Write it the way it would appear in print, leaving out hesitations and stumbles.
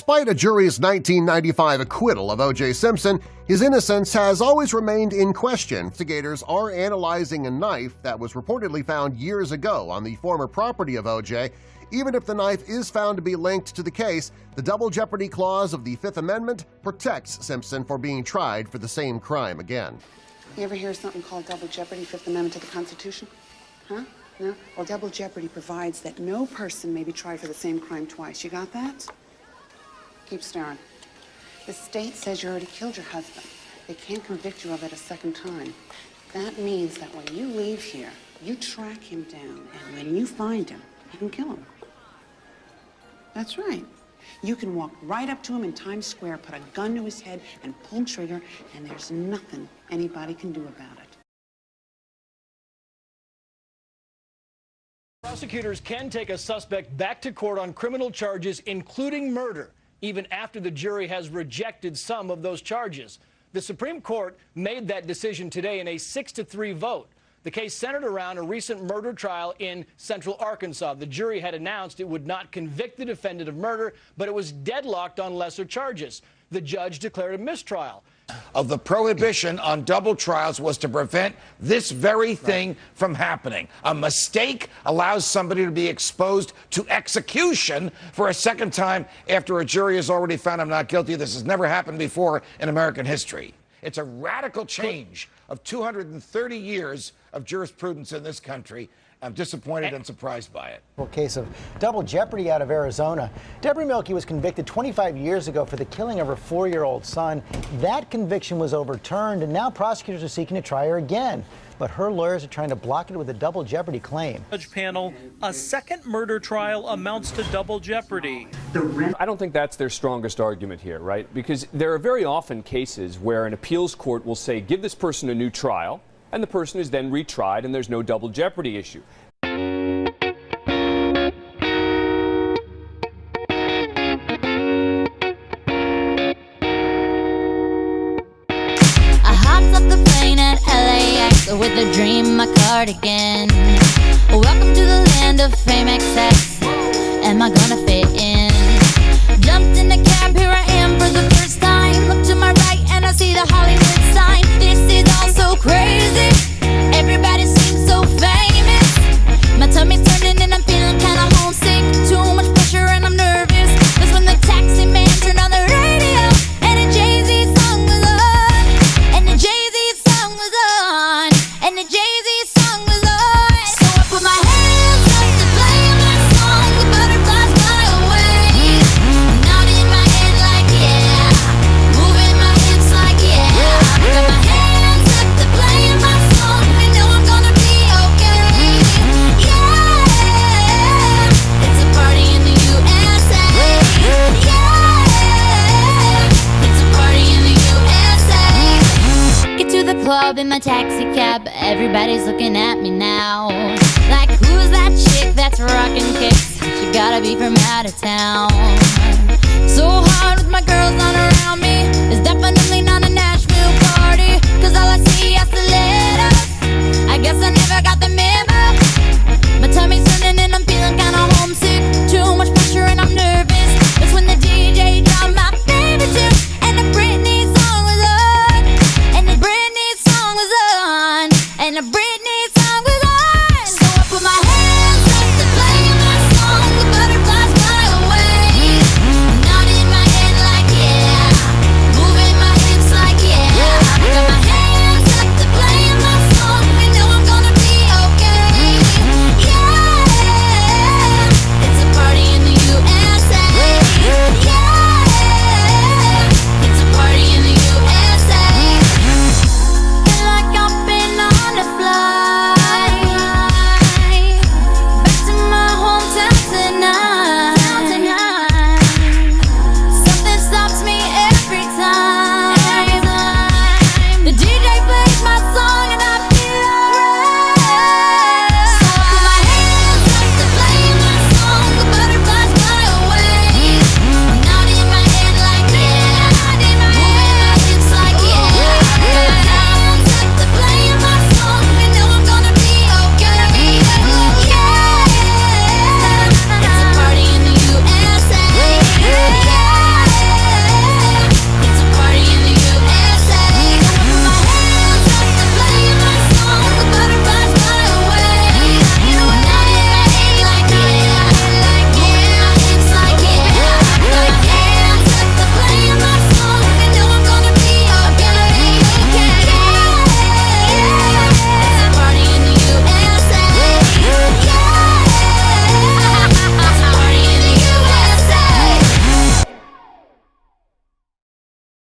Despite a jury's 1995 acquittal of O.J. Simpson, his innocence has always remained in question. Investigators are analyzing a knife that was reportedly found years ago on the former property of O.J. Even if the knife is found to be linked to the case, the double jeopardy clause of the Fifth Amendment protects Simpson for being tried for the same crime again. You ever hear something called double jeopardy, Fifth Amendment to the Constitution? Huh? No? Well, double jeopardy provides that no person may be tried for the same crime twice. You got that? Keep staring. The state says you already killed your husband. They can't convict you of it a second time. That means that when you leave here, you track him down, and when you find him, you can kill him. That's right. You can walk right up to him in Times Square, put a gun to his head, and pull trigger, and there's nothing anybody can do about it. Prosecutors can take a suspect back to court on criminal charges, including murder, even after the jury has rejected some of those charges. The Supreme Court made that decision today in a 6-3 vote. The case centered around a recent murder trial in Central Arkansas. The jury had announced it would not convict the defendant of murder, but it was deadlocked on lesser charges. The judge declared a mistrial. Of the prohibition on double trials was to prevent this very thing from happening. A mistake allows somebody to be exposed to execution for a second time after a jury has already found him not guilty. This has never happened before in American history. It's a radical change of 230 years of jurisprudence in this country. I'm disappointed and surprised by it. Case of double jeopardy out of Arizona. Deborah Mielke was convicted 25 years ago for the killing of her 4-year-old son. That conviction was overturned, and now prosecutors are seeking to try her again. But her lawyers are trying to block it with a double jeopardy claim. Judge panel, a second murder trial amounts to double jeopardy. I don't think that's their strongest argument here, right? Because there are very often cases where an appeals court will say, give this person a new trial, and the person is then retried and there's no double jeopardy issue. With a dream, my cardigan. Welcome to the land of fame excess. Am I gonna fit in? Jumped in the cab, here I am for the first time. Look to my right and I see the Hollywood sign. This is all so crazy. Everybody seems so famous. My tummy's turning and I'm feeling kinda homesick. Too much pressure and I'm nervous. That's when the taxi man turned on the radio and a Jay-Z song was on. And the Jay-Z song was on. And the Jay-Z song was on. So I put my hands up to play my song. The butterflies fly away. Nodding my head like yeah. Moving my hips like yeah. I got my hands up to play my song. I know I'm gonna be okay. Yeah. It's a party in the USA. Yeah. It's a party in the USA. Get to the club in my taxi cab. Everybody's looking at me now. Like, who's that chick that's rockin' kicks? She gotta be from out of town.